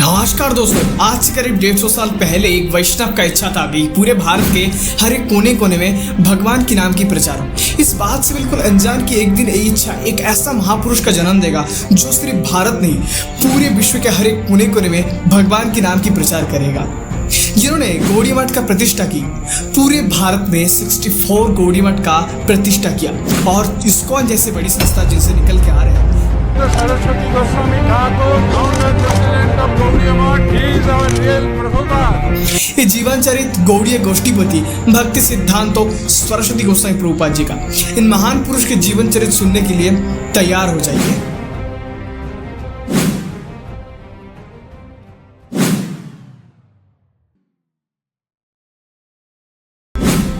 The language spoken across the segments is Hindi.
नमस्कार दोस्तों, आज से करीब 150 साल पहले एक वैष्णव का इच्छा था कि पूरे भारत के हर एक कोने कोने में भगवान के नाम की प्रचार हो। इस बात से बिल्कुल अनजान कि एक दिन ये इच्छा एक ऐसा महापुरुष का जन्म देगा जो सिर्फ भारत नहीं पूरे विश्व के हर एक कोने कोने में भगवान के नाम की प्रचार करेगा। जिन्होंने गौड़िया मठ का प्रतिष्ठा की, पूरे भारत में 64 गौड़िया मठ का प्रतिष्ठा किया और इस्कॉन जैसे बड़ी संस्था जिनसे निकल के आ रहे हैं। Saraswati Goswami Thakur, founder president of Gaudiya Math, he is our real Prabhupad. ये जीवन चरित गौड़ीय गोष्ठीपति भक्ति सिद्धांतों सरस्वती गोस्वामी प्रभुपाद जी का। इन महान पुरुष के जीवन चरित सुनने के लिए तैयार हो जाइए।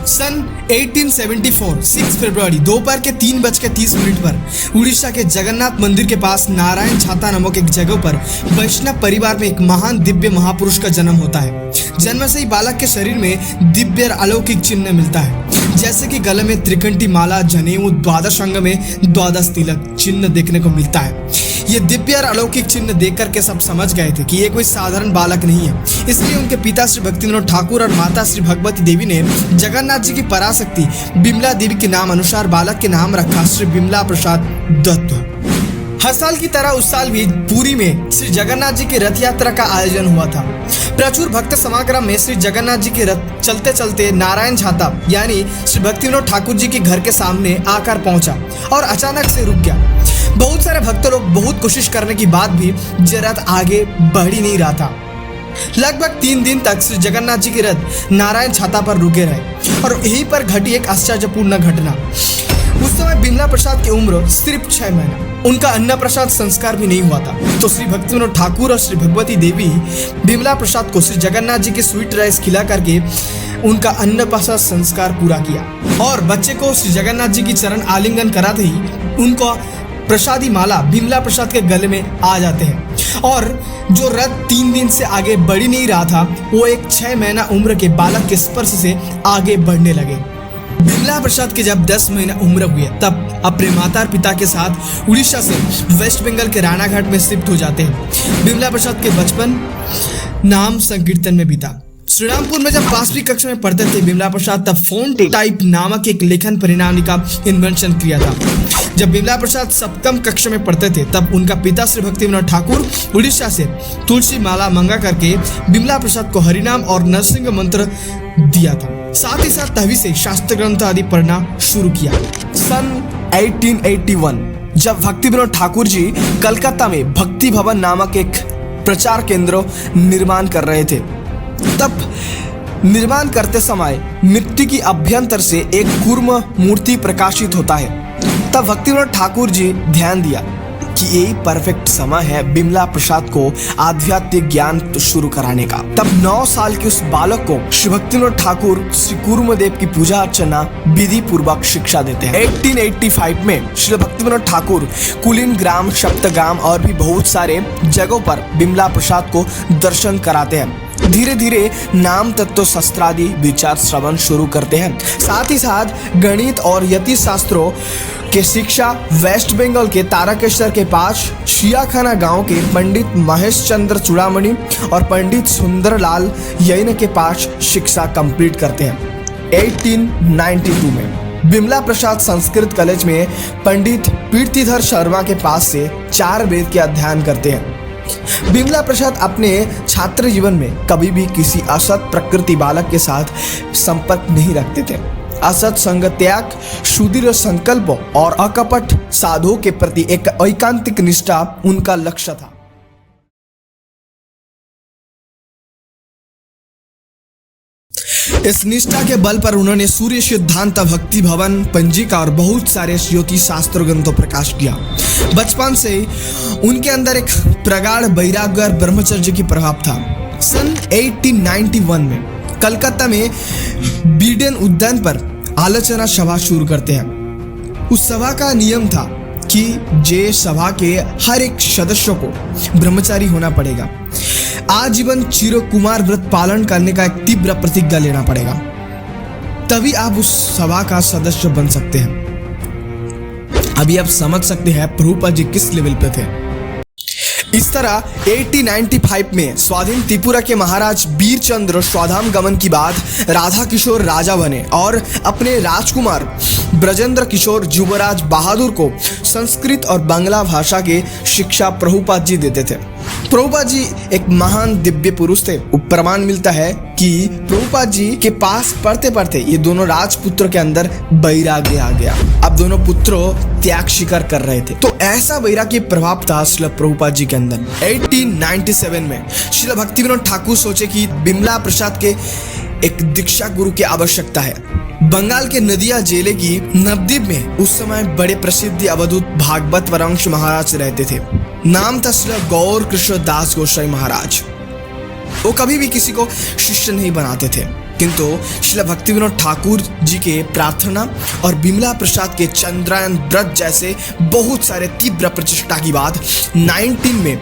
सन 1874 6 फरवरी दोपहर के 3:30 पर उड़ीसा के जगन्नाथ मंदिर के पास नारायण छाता नामक एक जगह पर वैष्णव परिवार में एक महान दिव्य महापुरुष का जन्म होता है। जन्म से ही बालक के शरीर में दिव्य और अलौकिक चिन्ह मिलता है, जैसे कि गले में त्रिकंठी माला, जनेऊ, द्वादश अंग में द्वादश तिलक चिन्ह देखने को मिलता है। ये दिव्य और अलौकिक चिन्ह देख करके सब समझ गए थे कि ये कोई साधारण बालक नहीं है। इसलिए उनके पिता श्री भक्तिविनोद ठाकुर और माता श्री भगवती देवी ने जगन्नाथ जी की पराशक्ति बिमला देवी के नाम अनुसार बालक के नाम रखा श्री बिमला प्रसाद दत्त। हर साल की तरह उस साल भी पुरी में श्री जगन्नाथ जी की रथ यात्रा का आयोजन हुआ था। प्रचुर भक्त समागम में श्री जगन्नाथ जी के रथ चलते चलते नारायण छाता यानी श्री भक्तिविनोद ठाकुर जी के घर के सामने आकर पहुंचा और अचानक से रुक गया। बहुत सारे भक्त लोग बहुत कोशिश करने के बाद भी रथ आगे बढ़ ही नहीं रहा था। लगभग 3 दिन तक श्री जगन्नाथ जी के रथ नारायण छाता पर रुके रहे और यहीं पर घटी एक आश्चर्यपूर्ण घटना। उस समय बिमला प्रसाद की उम्र सिर्फ 6 महीना, उनका अन्न प्रसाद संस्कार भी नहीं हुआ था। तो श्री भक्तिविनोद ठाकुर और श्री भगवती देवी बिमला प्रसाद को श्री जगन्नाथ जी के स्वीट राइस खिला करके उनका अन्न प्रसाद संस्कार पूरा किया और बच्चे को श्री जगन्नाथ जी की चरण आलिंगन कराते ही उनको प्रसादी माला बिमला प्रसाद के गले में आ जाते हैं और जो रथ 3 दिन से आगे बढ़ ही नहीं रहा था वो एक 6 महीना उम्र के बालक के स्पर्श से आगे बढ़ने लगे। बिमला प्रसाद के जब 10 महीना उम्र हुए तब अपने माता और पिता के साथ उड़ीसा से वेस्ट बंगाल के रानाघाट में शिफ्ट हो जाते हैं। बिमला प्रसाद के बचपन नाम संकीर्तन में बीता। श्रीरामपुर में जब 5वीं कक्षा में पढ़ते थे बिमला प्रसाद तब फोन टाइप नामक एक लेखन प्रणाली का इन्वेंशन किया था। जब बिमला प्रसाद 7वीं कक्षा में पढ़ते थे तब उनका पिता श्री भक्तिविनोद ठाकुर उड़ीसा से तुलसी माला मंगा करके बिमला प्रसाद को हरिनाम और नरसिंह मंत्र दिया था। साथ ही साथ तभी से शास्त्र ग्रंथ आदि पढ़ना शुरू किया। सन 1881 जब भक्तिविनोद ठाकुर जी कलकत्ता में भक्ति भवन नामक एक प्रचार केंद्र निर्माण कर रहे थे, तब निर्माण करते समय मिट्टी की अभ्यंतर से एक कूर्म मूर्ति प्रकाशित होता है। तब भक्तिविनोद ठाकुर जी ध्यान दिया कि यही परफेक्ट समय है बिमला प्रसाद को आध्यात्मिक ज्ञान शुरू कराने का। तब 9 साल के उस बालक को श्री भक्तिविनोद ठाकुर श्री कूर्मदेव की पूजा अर्चना विधि पूर्वक शिक्षा देते हैं। 1885 में श्री भक्तिविनोद ठाकुर कुलीन ग्राम, सप्तगाम और भी बहुत सारे जगहों पर बिमला प्रसाद को दर्शन कराते हैं। धीरे धीरे नाम तत्व शास्त्रादि विचार श्रवण शुरू करते हैं। साथ ही साथ गणित और यति शास्त्रों के शिक्षा वेस्ट बंगाल के तारकेश्वर के पास शियाखाना गांव के पंडित महेश चंद्र चूड़ामणि और पंडित सुंदरलाल यैन के पास शिक्षा कंप्लीट करते हैं। 1892 में बिमला प्रसाद संस्कृत कॉलेज में पंडित कीर्तिधर शर्मा के पास से 4 वेद के अध्ययन करते हैं। बिमला प्रसाद अपने छात्र जीवन में कभी भी किसी असत प्रकृति बालक के साथ संपर्क नहीं रखते थे। असत संग त्याग, सुदृढ़ संकल्प और अकपट साधुओं के प्रति एक ऐकांतिक निष्ठा उनका लक्ष्य था। इस निष्ठा के बल पर उन्होंने सूर्य सिद्धांत, भक्ति भवन, पंजिका और बहुत सारे ज्योतिष शास्त्र ग्रंथों प्रकाश किया। बचपन से उनके अंदर एक प्रगाढ़ वैराग्य और ब्रह्मचर्य की प्रभाव था। सन 1891 में कलकत्ता में बीडन उद्यान पर आलोचना सभा शुरू करते हैं। उस सभा का नियम था कि जे सभा के हर एक सदस्य को ब्रह्मचारी होना पड़ेगा। आजीवन चिरो कुमार व्रत पालन करने का एक तीव्र प्रतिज्ञा लेना पड़ेगा, तभी आप उस सभा का सदस्य बन सकते हैं। अभी आप समझ सकते हैं प्रभुपाद जी किस लेवल पे थे। इस तरह 1895 में स्वाधीन त्रिपुरा के महाराज बीरचंद्र स्वधाम गमन के बाद राधा किशोर राजा बने और अपने राजकुमार ब्रजेंद्र किशोर युवराज बहादुर को संस्कृत और बांग्ला भाषा की शिक्षा प्रभुपाद जी देते थे। प्रभुपाद जी एक महान दिव्य पुरुष थे। प्रमाण मिलता है कि प्रभुपाद जी के पास पढ़ते पढ़ते ये दोनों राजपुत्र के अंदर वैराग्य आ गया। अब दोनों पुत्रों त्याग स्वीकार कर रहे थे, तो ऐसा वैराग्य प्रभाव था श्रील प्रभुपाद जी के अंदर। 1897 में श्रील भक्तिविनोद ठाकुर सोचे कि बिमला प्रसाद के एक दीक्षा गुरु की आवश्यकता है। बंगाल के नदिया जिले की नवद्वीप में उस समय बड़े प्रसिद्ध अवधूत भागवत वरंश महाराज रहते थे। नाम था श्री गौर कृष्ण दास गोसाई महाराज। वो कभी भी किसी को शिष्य नहीं बनाते थे, किंतु श्री भक्तिविनोद ठाकुर जी के प्रार्थना और बिमला प्रसाद के चंद्रायन व्रत जैसे बहुत सारे तीव्र प्रचेष्टा के बाद 19 में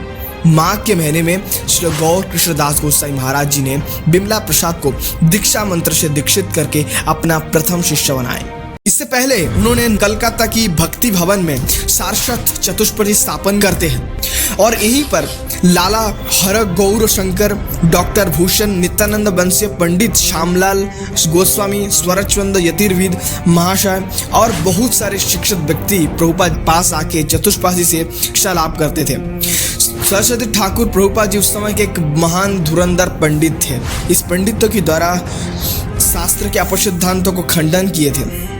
माघ के महीने में श्री गौर कृष्णदास गोसाई महाराज जी ने बिमला प्रसाद को दीक्षा मंत्र से दीक्षित करके अपना प्रथम शिष्य बनाए। इससे पहले उन्होंने कलकत्ता की भक्ति भवन में सारस्वत चतुष्पदी स्थापन करते हैं और यहीं पर लाला हर गौर शंकर, डॉक्टर भूषण नित्यानंद बंसी, पंडित श्यामलाल गोस्वामी, स्वरचंद यतिर्विद महाशय और बहुत सारे शिक्षित व्यक्ति प्रभुपाद पास आके चतुष्पादी से शिक्षा लाभ करते थे। सरस्वती ठाकुर प्रभुपाद जी उस समय के एक महान धुरंधर पंडित थे। इस पंडितों के द्वारा शास्त्र के अपसिद्धांतों को खंडन किए थे।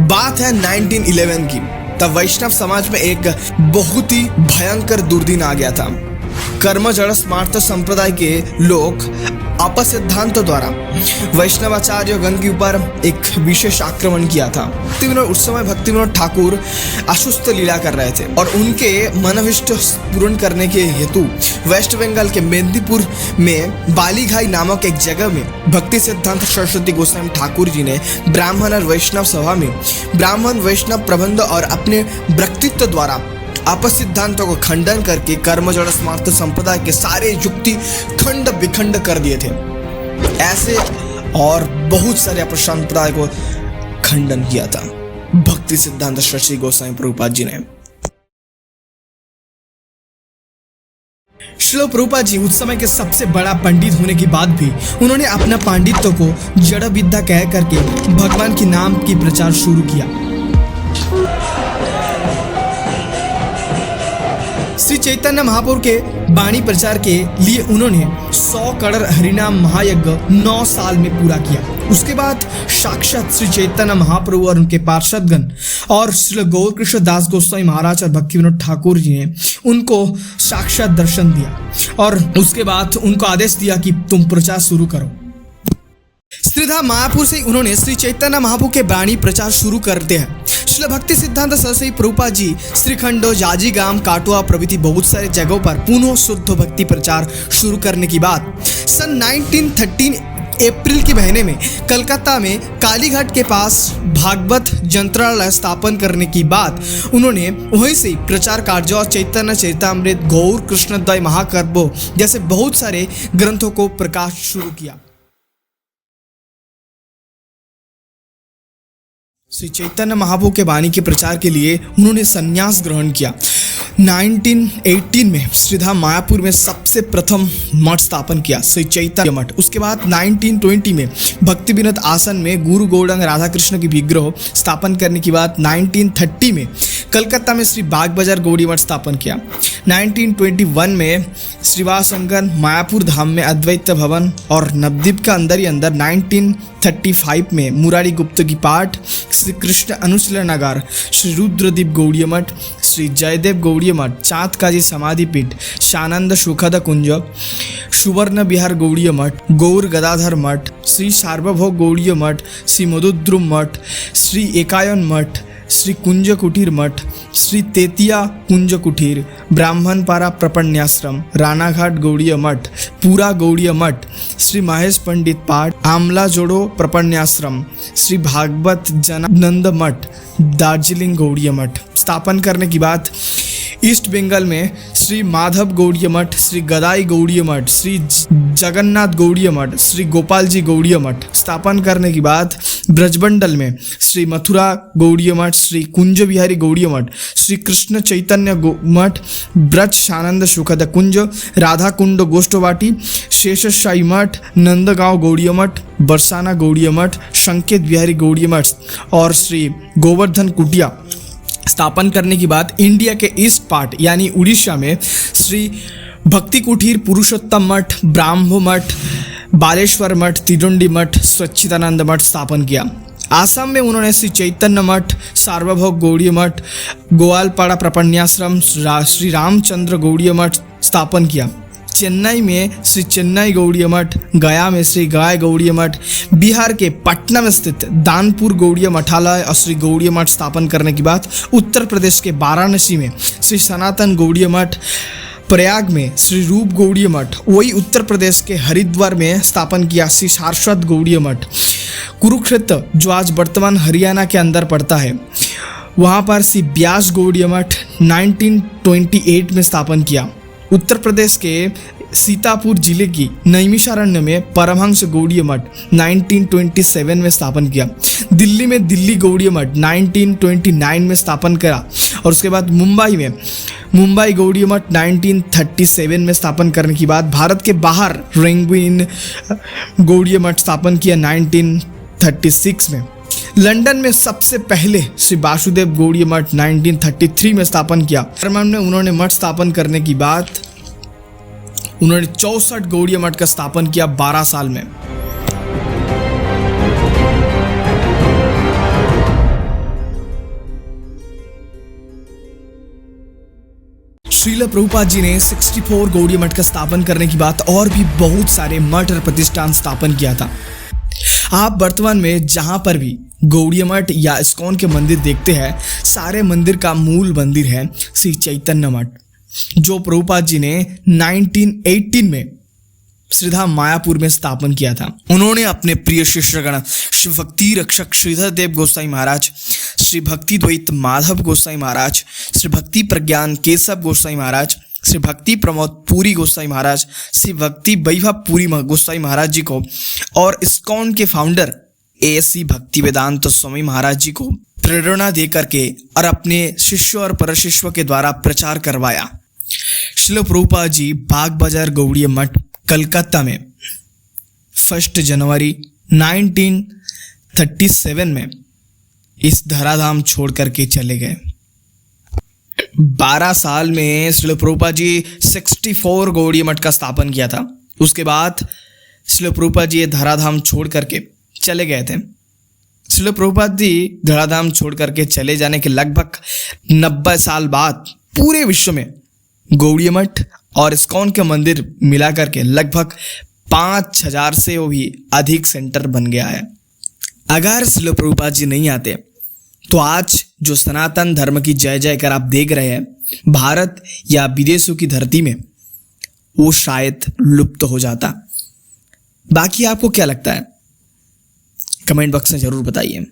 बात है 1911 की। तब वैष्णव समाज में एक बहुत ही भयंकर दुर्दिन आ गया था। कर्मजड़ स्मार्त संप्रदाय के लोग अपसिद्धांतों द्वारा वैष्णवाचार्य गण के ऊपर एक विशेष आक्रमण किया था। उस समय भक्तिविनोद ठाकुर असुस्थ लीला कर रहे थे और उनके मनोभिष्ट पूर्ण करने के हेतु वेस्ट बंगाल के मेदिनीपुर में बालीघाई नामक एक जगह में भक्ति सिद्धांत सरस्वती गोस्वामी ठाकुर जी ने ब्राह्मण और वैष्णव सभा में ब्राह्मण वैष्णव प्रबंध और अपने व्यक्तित्व द्वारा अपसिद्धांतों को खंडन करके कर्मजड़ स्मार्त संप्रदाय के सारे युक्ति खंड विखंड कर दिए थे। ऐसे और बहुत सारे अपसंप्रदाय को खंडन किया था भक्ति सिद्धांत सरस्वती गोस्वामी प्रभुपाद जी ने। श्रील प्रभुपाद जी उस समय के सबसे बड़ा पंडित होने के बाद भी उन्होंने अपना पांडित्य को जड़ विद्या कह करके भगवान के नाम की प्रचार शुरू किया। श्री चैतन्य महाप्रभु के वाणी प्रचार के लिए उन्होंने 100 करोड़ हरिनाम महायज्ञ 9 साल में पूरा किया। उसके बाद साक्षात श्री चैतन्य महाप्रभु और उनके पार्षदगण और श्री गौर कृष्ण दास गोस्वामी महाराज और भक्तिविनोद ठाकुर जी ने उनको साक्षात दर्शन दिया और उसके बाद उनको आदेश दिया कि तुम प्रचार शुरू करो। श्रीधाम मायापुर से उन्होंने श्री चैतन्य महाप्रभु के वाणी प्रचार शुरू करते हैं। श्रील भक्ति सिद्धांत सरस्वती प्रभुपाद जी श्रीखंड, जाजीगाम, काटुआ प्रभृति बहुत सारे जगहों पर पुनः शुद्ध भक्ति प्रचार शुरू करने की बात सन 1913 अप्रैल के महीने में कलकत्ता में कालीघाट के पास भागवत यंत्रालय स्थापन करने की बात उन्होंने वहीं से प्रचार कार्य और चैतन्य चरितामृत, गौर कृष्णद्वय महाकाव्य जैसे बहुत सारे ग्रंथों को प्रकाश शुरू किया। श्री चैतन्य महाप्रभु के वाणी के प्रचार के लिए उन्होंने संन्यास ग्रहण किया। 1918 में श्रीधाम मायापुर में सबसे प्रथम मठ स्थापन किया, श्री चैतन्य मठ। उसके बाद 1920 में भक्तिविनोद आश्रम में गुरु गौड़ंग राधा कृष्ण की विग्रह स्थापन करने के बाद 1930 में कलकत्ता में श्री बाग बाजार गौड़ी मठ स्थापन किया। 1921 में श्रीवासंकर मायापुर धाम में अद्वैत भवन और नवद्वीप का अंदर ही अंदर 1935 में मुरारी गुप्त की पाठ, श्री कृष्ण अनुशीलन नगर, श्री रुद्रदीप गौड़ीय मठ, श्री जयदेव गौड़ीय मठ, चाँद काजी समाधि पीठ, शानंद सुखद कुंज, सुवर्ण विहार गौड़ीय मठ, गौर गदाधर मठ, श्री सार्वभौम गौड़ीय मठ, श्री मधुद्रुम मठ, श्री एकायन मठ, श्री कुंज कुटीर मठ, श्री तेतिया कुंज कुटीर, ब्राह्मणपारा प्रपन्याश्रम, रानाघाट गौड़ीय मठ, पूरा गौड़ीय मठ, श्री महेश पंडित पाठ, आमला जोड़ो प्रपन्याश्रम, श्री भागवत जनानंद मठ, दार्जिलिंग गौड़ीय मठ स्थापन करने के बाद ईस्ट बंगाल में श्री माधव गौड़ीय मठ, श्री गदाई गौड़ीय मठ, श्री जगन्नाथ गौड़ीय मठ, श्री गोपाल जी गौड़ीय मठ स्थापन करने के बाद ब्रजमंडल में श्री मथुरा गौड़ीय मठ, श्री कुंज बिहारी गौड़ीय मठ, श्री कृष्ण चैतन्य मठ, ब्रज शानंद सुखद कुंज, राधा कुंड गोष्ठवाटी, शेषशाही मठ, नंदगांव गौड़ीय मठ, बरसाना गौड़ीय मठ, संकेत बिहारी गौड़ीय मठ और श्री गोवर्धन कुटिया स्थापन करने के बाद इंडिया के ईस्ट पार्ट यानी उड़ीसा में श्री भक्ति कुटीर, पुरुषोत्तम मठ, ब्राह्मो मठ, बालेश्वर मठ, तिरुंडी मठ, स्वच्छिदानंद मठ स्थापन किया। आसाम में उन्होंने श्री चैतन्य मठ, सार्वभौम गौड़ीय मठ, गोवालपाड़ा प्रपन्याश्रम, श्री रामचंद्र गौड़ीय मठ स्थापन किया। चेन्नई में श्री चेन्नई गौड़ीय मठ, गया में श्री गया गौड़ीय मठ, बिहार के पटना में स्थित दानपुर गौड़ीय मठालय और श्री गौड़ीय मठ स्थापन करने के बाद उत्तर प्रदेश के वाराणसी में श्री सनातन गौड़ीय मठ, प्रयाग में श्री रूप गौड़ीय मठ, वही उत्तर प्रदेश के हरिद्वार में स्थापन किया श्री सारस्वत गौड़ीय मठ। कुरुक्षेत्र जो आज वर्तमान हरियाणा के अंदर पड़ता है, वहाँ पर श्री ब्यास गौड़ीय मठ 1928 में स्थापन किया। उत्तर प्रदेश के सीतापुर जिले की नैमिषारण्य में परमहंस गौड़ीय मठ 1927 में स्थापन किया। दिल्ली में दिल्ली गौड़ीय मठ 1929 में स्थापन करा और उसके बाद मुंबई में मुंबई गौड़ीय मठ 1937 में स्थापन करने के बाद भारत के बाहर रेंगुइन गौड़ीय मठ स्थापन किया 1936 में। लंदन में सबसे पहले श्री वासुदेव गौड़ीय मठ 1933 में स्थापन किया। जर्मन में उन्होंने मठ स्थापन करने की बाद उन्होंने 64 गौड़ीय मठ का स्थापन किया 12 साल में। श्रील प्रभुपाद जी ने 64 गौड़ीय मठ का स्थापन करने की बात और भी बहुत सारे मठ और प्रतिष्ठान स्थापन किया था। आप वर्तमान में जहां पर भी गौड़ीय मठ या इस्कॉन के मंदिर देखते हैं, सारे मंदिर का मूल मंदिर है श्री चैतन्य मठ, जो प्रभुपाद जी ने 1918 में श्रीधाम मायापुर में स्थापन किया था। उन्होंने अपने प्रिय शिष्यगण श्री भक्ति रक्षक श्रीधर देव गोसाई महाराज, श्री भक्ति द्वैत माधव गोसाई महाराज, श्री भक्ति प्रज्ञान केशव गोसाई महाराज, श्री भक्ति प्रमोद पुरी गोसाई महाराज, श्री भक्ति वैभव पुरी गोसाई महाराज जी को और इस्कॉन के फाउंडर एसी भक्ति वेदांत स्वामी महाराज जी को प्रेरणा दे करके और अपने शिष्य और परशिष्य के द्वारा प्रचार करवाया। श्रील प्रभुपाद जी बाग बाजार गौड़ीय मठ कलकत्ता में 1 जनवरी 1937 में इस धराधाम छोड़ करके चले गए। 12 साल में श्रील प्रभुपाद जी 64 गौड़ीय मठ का स्थापन किया था। उसके बाद श्रील प्रभुपाद जी धराधाम छोड़ करके चले गए थे। श्रील प्रभुपाद जी धराधाम छोड़ करके चले जाने के लगभग 90 साल बाद पूरे विश्व में गौड़ीय मठ और इस्कॉन के मंदिर मिला करके लगभग 5000 से भी अधिक सेंटर बन गया है। अगर श्रील प्रभुपाद जी नहीं आते तो आज जो सनातन धर्म की जय जयकार आप देख रहे हैं भारत या विदेशों की धरती में, वो शायद लुप्त हो जाता। बाकी आपको क्या लगता है? कमेंट बॉक्स में जरूर बताइए।